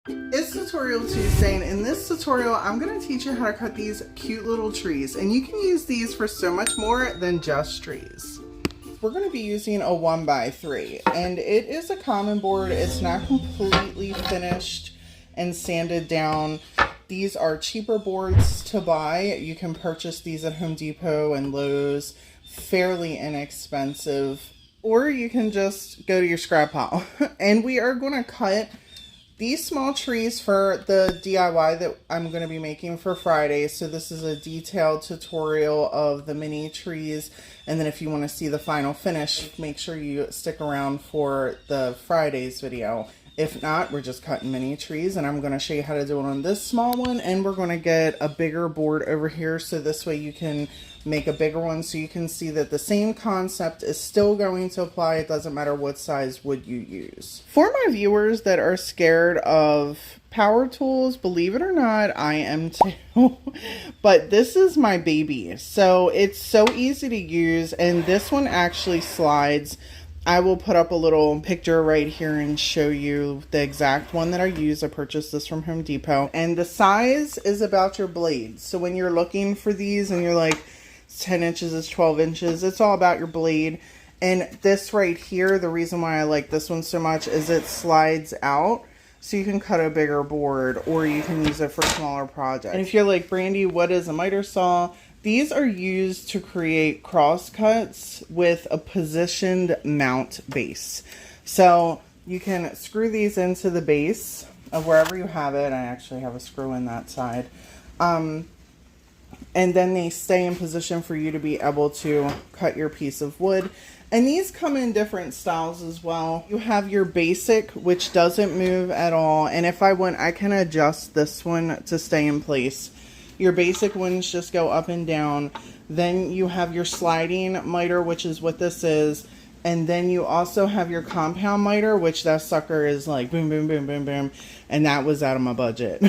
It's Tutorial Tuesday, and in this tutorial I'm going to teach you how to cut these cute little trees, and you can use these for so much more than just trees. We're going to be using a 1x3, and it is a common board. It's not completely finished and sanded down. These are cheaper boards to buy. You can purchase these at Home Depot and Lowe's, fairly inexpensive, or you can just go to your scrap pile. And we are going to cut these small trees for the DIY that I'm going to be making for Friday. So this is a detailed tutorial of the mini trees. And then if you want to see the final finish, make sure you stick around for the Friday's video. If not, we're just cutting mini trees, and I'm going to show you how to do it on this small one. And we're going to get a bigger board over here, so this way you can make a bigger one, so you can see that the same concept is still going to apply. It doesn't matter what size wood you use. For my viewers that are scared of power tools, believe it or not, I am too. But this is my baby, so it's so easy to use, and this one actually slides. I will put up a little picture right here and show you the exact one that I use. I purchased this from Home Depot, and the size is about your blade. So when you're looking for these and you're like, 10 inches is 12 inches, it's all about your blade. And this right here, the reason why I like this one so much is it slides out, so you can cut a bigger board, or you can use it for smaller projects. And if you're like, Brandy, what is a miter saw? These are used to create cross cuts with a positioned mount base. So you can screw these into the base of wherever you have it. I actually have a screw in that side. And then they stay in position for you to be able to cut your piece of wood. And these come in different styles as well. You have your basic, which doesn't move at all. And if I want, I can adjust this one to stay in place. Your basic ones just go up and down. Then you have your sliding miter, which is what this is. And then you also have your compound miter, which that sucker is like boom, boom, boom, boom, boom. And that was out of my budget.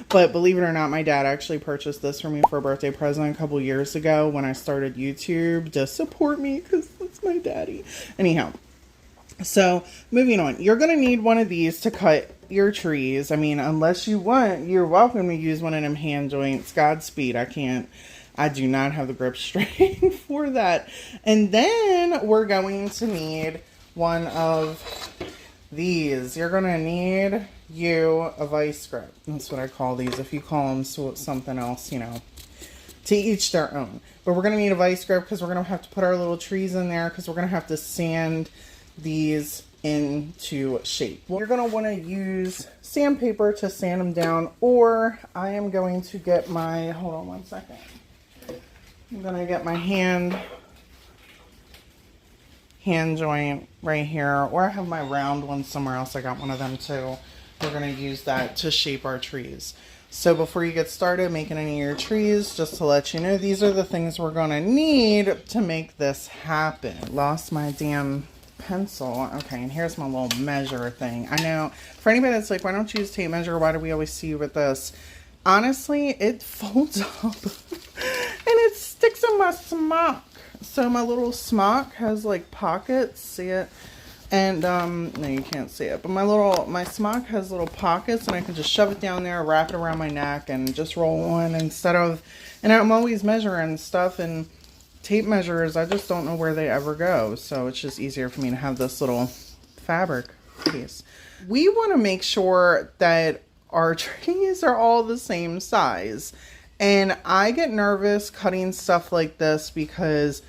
But believe it or not, my dad actually purchased this for me for a birthday present a couple years ago when I started YouTube to support me, because that's my daddy. Anyhow, so moving on, you're going to need one of these to cut your trees. I mean, unless you want, you're welcome to use one of them hand joints. Godspeed. I do not have the grip strength for that. And then we're going to need one of these. You're going to need a vice grip. That's what I call these. If you call them something else, you know, to each their own. But we're going to need a vice grip because we're going to have to put our little trees in there, because we're going to have to sand these into shape. You're going to want to use sandpaper to sand them down, or I am going to get my, hold on one second. I'm going to get my hand joint right here, or I have my round one somewhere else. I got one of them too. We're going to use that to shape our trees. So before you get started making any of your trees, just to let you know, these are the things we're going to need to make this happen. Lost my damn pencil. Okay, and here's my little measure thing. I know for anybody that's like, why don't you use tape measure? Why do we always see you with this? Honestly, it folds up and it sticks in my smock. So my little smock has like pockets, see it? And no, you can't see it, but my smock has little pockets, and I can just shove it down there, wrap it around my neck, and just roll on instead of, and I'm always measuring stuff, and tape measures, I just don't know where they ever go. So it's just easier for me to have this little fabric piece. We want to make sure that our trees are all the same size. And I get nervous cutting stuff like this because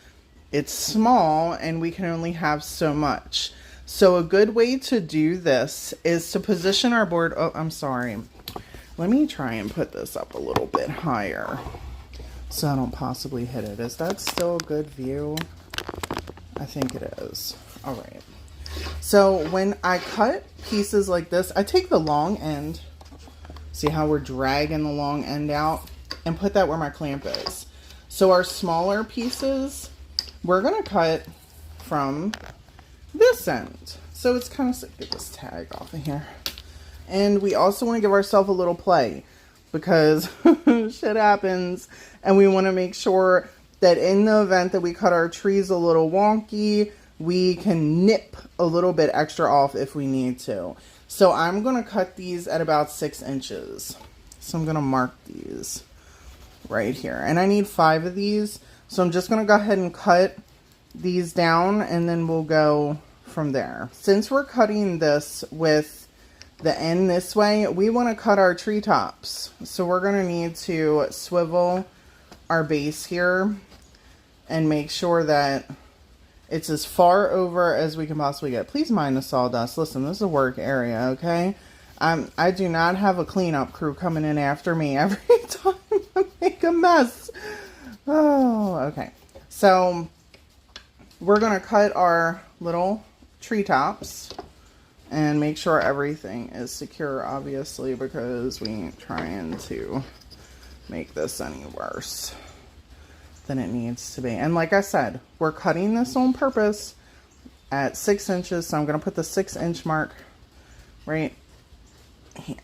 it's small and we can only have so much. So a good way to do this is to position our board. Oh, I'm sorry. Let me try and put this up a little bit higher so I don't possibly hit it. Is that still a good view? I think it is. All right. So when I cut pieces like this, I take the long end. See how we're dragging the long end out? And put that where my clamp is. So our smaller pieces, we're going to cut from this end. So it's kind of, get this tag off of here. And we also want to give ourselves a little play, because shit happens, and we want to make sure that in the event that we cut our trees a little wonky, we can nip a little bit extra off if we need to. So I'm going to cut these at about 6 inches. So I'm going to mark these right here. And I need 5 of these. So I'm just going to go ahead and cut these down and then we'll go from there. Since we're cutting this with the end this way, we want to cut our treetops. So we're going to need to swivel our base here and make sure that it's as far over as we can possibly get. Please mind the sawdust. Listen, this is a work area, okay? I do not have a cleanup crew coming in after me every time I make a mess. Oh, okay. So we're going to cut our little treetops and make sure everything is secure, obviously, because we ain't trying to make this any worse than it needs to be. And like I said, we're cutting this on purpose at 6 inches. So I'm going to put the 6-inch mark right here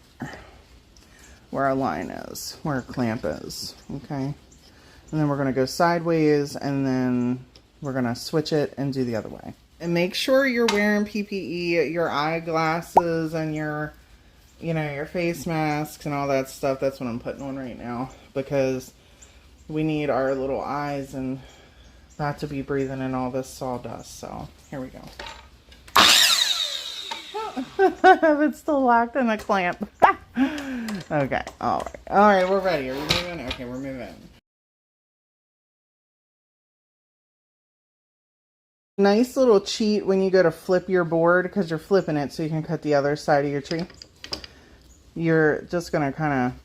where our line is, where our clamp is. Okay. And then we're going to go sideways and then we're going to switch it and do the other way. And make sure you're wearing PPE, your eyeglasses and your, you know, your face masks and all that stuff. That's what I'm putting on right now because we need our little eyes and not to be breathing in all this sawdust. So here we go. It's still locked in a clamp. Okay. All right. All right. We're ready. Are we moving? Okay. We're moving. Nice little cheat when you go to flip your board because you're flipping it so you can cut the other side of your tree. You're just going to kind of,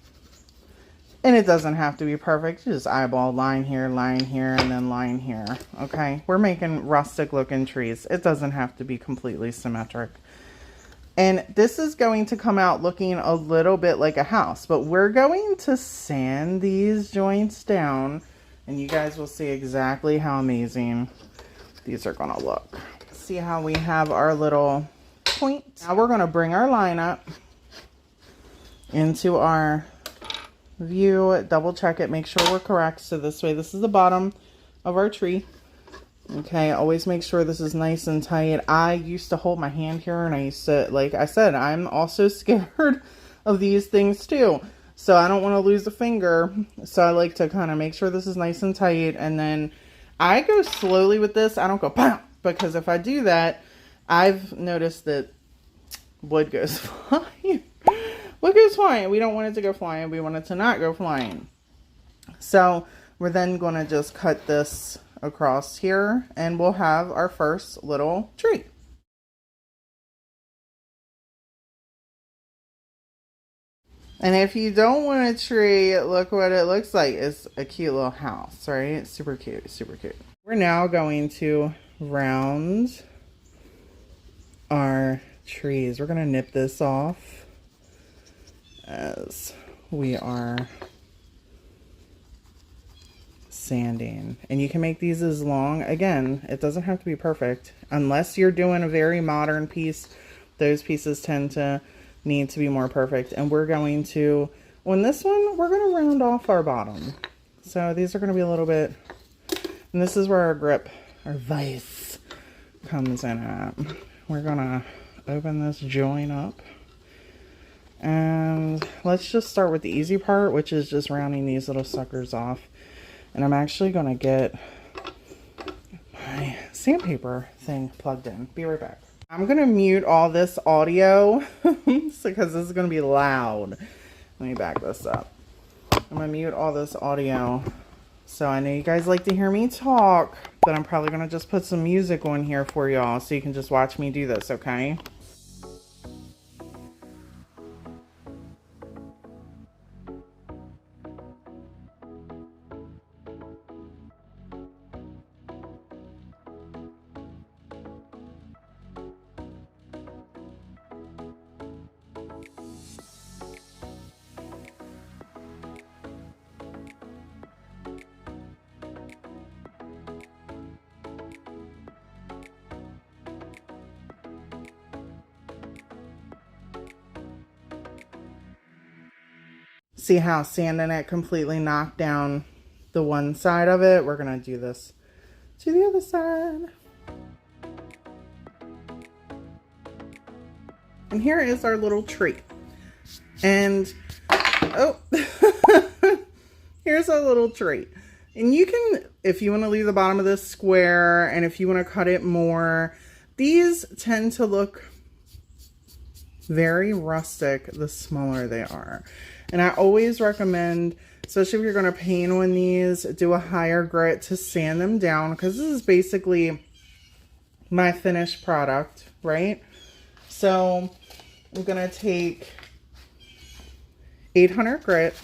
and it doesn't have to be perfect. You just eyeball line here, and then line here. Okay. We're making rustic looking trees. It doesn't have to be completely symmetric. And this is going to come out looking a little bit like a house, but we're going to sand these joints down and you guys will see exactly how amazing these are going to look. See how we have our little point. Now we're going to bring our line up into our view, double check it, make sure we're correct. So this way, this is the bottom of our tree. Okay, always make sure this is nice and tight. I used to hold my hand here and I used to, like I said, I'm also scared of these things too. So I don't want to lose a finger. So I like to kind of make sure this is nice and tight. And then I go slowly with this. I don't go pow, because if I do that, I've noticed that wood goes flying. Wood goes flying. We don't want it to go flying. We want it to not go flying. So we're then going to just cut this across here and we'll have our first little tree. And if you don't want a tree, look what it looks like. It's a cute little house, right? Super cute, super cute. We're now going to round our trees. We're going to nip this off as we are sanding. And you can make these as long. Again, it doesn't have to be perfect. Unless you're doing a very modern piece, those pieces tend to need to be more perfect. And we're going to, on this one, we're going to round off our bottom. So these are going to be a little bit, and this is where our grip, our vise comes in at. We're going to open this joint up. And let's just start with the easy part, which is just rounding these little suckers off. And I'm actually going to get my sandpaper thing plugged in. Be right back. I'm going to mute all this audio because this is going to be loud. Let me back this up. I'm going to mute all this audio. So I know you guys like to hear me talk, but I'm probably going to just put some music on here for y'all so you can just watch me do this, okay? See how sanding it completely knocked down the one side of it? We're going to do this to the other side. And here is our little tree. And, oh, here's our little tree. And you can, if you want to leave the bottom of this square, and if you want to cut it more, these tend to look very rustic the smaller they are. And I always recommend, especially if you're going to paint on these, do a higher grit to sand them down, because this is basically my finished product, right? So I'm going to take 800 grit,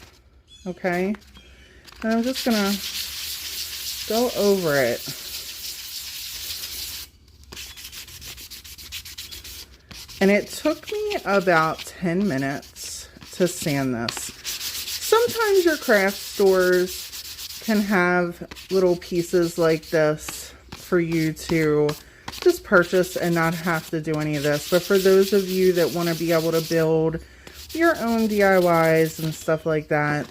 okay? And I'm just going to go over it. And it took me about 10 minutes to sand this. Sometimes your craft stores can have little pieces like this for you to just purchase and not have to do any of this. But for those of you that want to be able to build your own DIYs and stuff like that,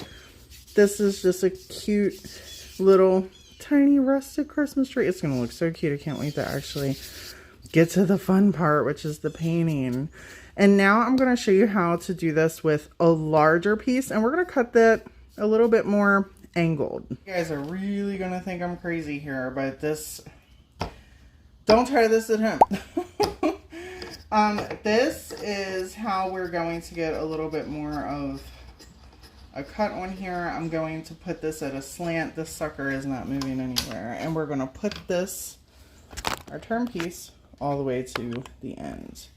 this is just a cute little tiny rustic Christmas tree. It's going to look so cute. I can't wait to actually get to the fun part, which is the painting. And now I'm going to show you how to do this with a larger piece, and we're going to cut that a little bit more angled. You guys are really going to think I'm crazy here, but this, don't try this at home. This is how we're going to get a little bit more of a cut on here. I'm going to put this at a slant. This sucker is not moving anywhere. And we're going to put this, our turn piece, all the way to the end.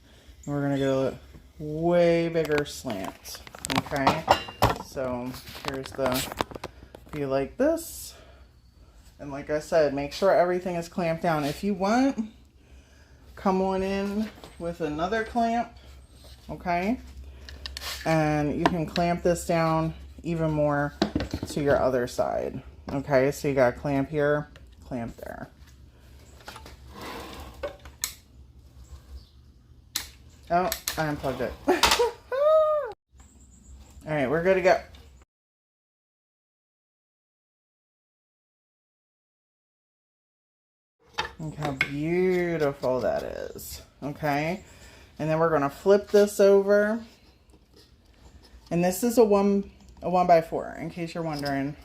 And we're going to go a way bigger slant. Okay. So here's the view like this. And like I said, make sure everything is clamped down. If you want, come on in with another clamp. Okay. And you can clamp this down even more to your other side. Okay, so you got a clamp here, clamp there. Oh, I unplugged it. All right, we're good to go. Look how beautiful that is. Okay, and then we're gonna flip this over. And this is a 1x4, in case you're wondering.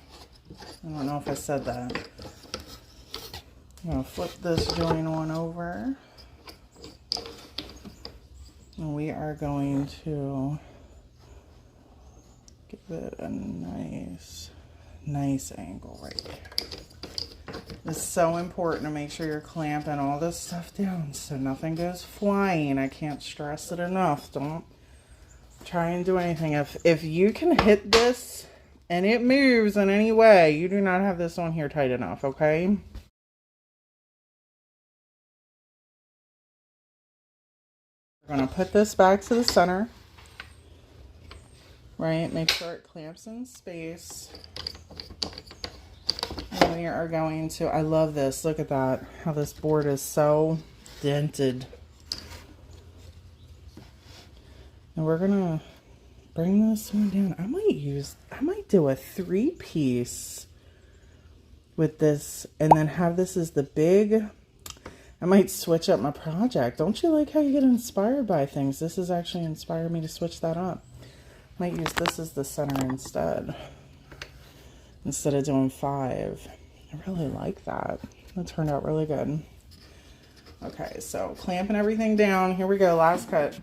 I don't know if I said that. I'm going to flip this joint on over. And we are going to give it a nice angle right here. It's so important to make sure you're clamping all this stuff down so nothing goes flying. I can't stress it enough. Don't try and do anything. If you can hit this and it moves in any way, you do not have this on here tight enough, okay? We're going to put this back to the center, right? Make sure it clamps in space. And we are going to, I love this. Look at that, how this board is so dented. And we're gonna bring this one down. I might do a 3-piece with this and then have this as the big. I might switch up my project. Don't you like how you get inspired by things? This has actually inspired me to switch that up. I might use this as the center instead of doing 5. I really like that. That turned out really good. Okay, so clamping everything down. Here we go, last cut.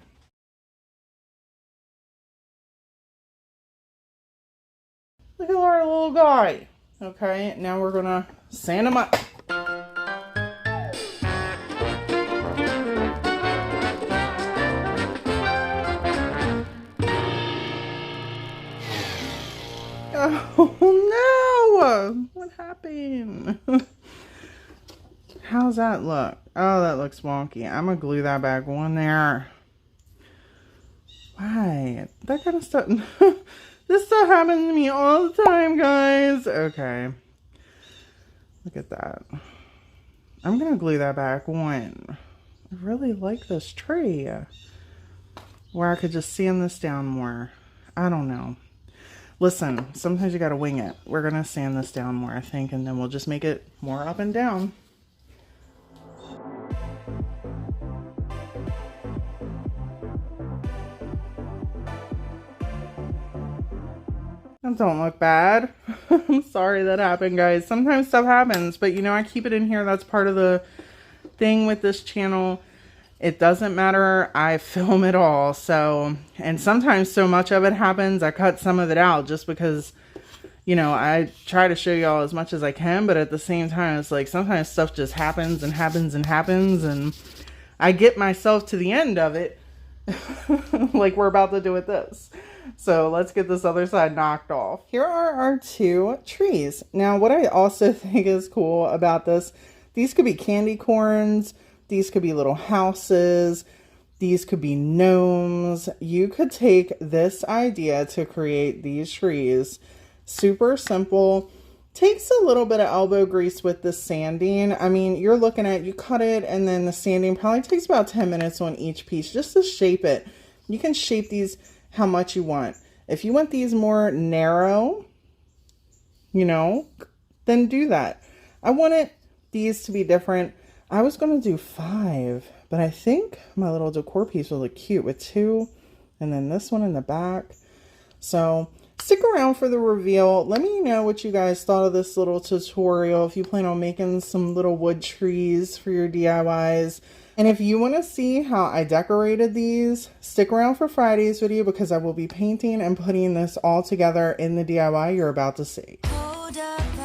Look at our little guy. Okay, now we're gonna sand him up. Oh no! What happened? How's that look? Oh, that looks wonky. I'm gonna glue that back on there. Why? That kind of stuff. This stuff happens to me all the time, guys. Okay. Look at that. I'm going to glue that back on. I really like this tree. Where I could just sand this down more. I don't know. Listen, sometimes you got to wing it. We're going to sand this down more, I think, and then we'll just make it more up and down. That don't look bad. I'm sorry that happened, guys. Sometimes stuff happens, but you know, I keep it in here. That's part of the thing with this channel. It doesn't matter. I film it all. So, and sometimes so much of it happens, I cut some of it out just because, you know, I try to show y'all as much as I can, but at the same time, it's like sometimes stuff just happens and happens and happens, and I get myself to the end of it like we're about to do with this. So let's get this other side knocked off. Here are our two trees. Now, what I also think is cool about this, these could be candy corns, these could be little houses, these could be gnomes. You could take this idea to create these trees. Super simple. Takes a little bit of elbow grease with the sanding. I mean, you're looking at, you cut it and then the sanding probably takes about 10 minutes on each piece just to shape it. You can shape these how much you want. If you want these more narrow, you know, then do that. I wanted these to be different. I was going to do 5, but I think my little decor piece will look cute with 2 and then this one in the back. So stick around for the reveal. Let me know what you guys thought of this little tutorial. If you plan on making some little wood trees for your DIYs. And if you want to see how I decorated these, stick around for Friday's video because I will be painting and putting this all together in the DIY you're about to see. Hold up.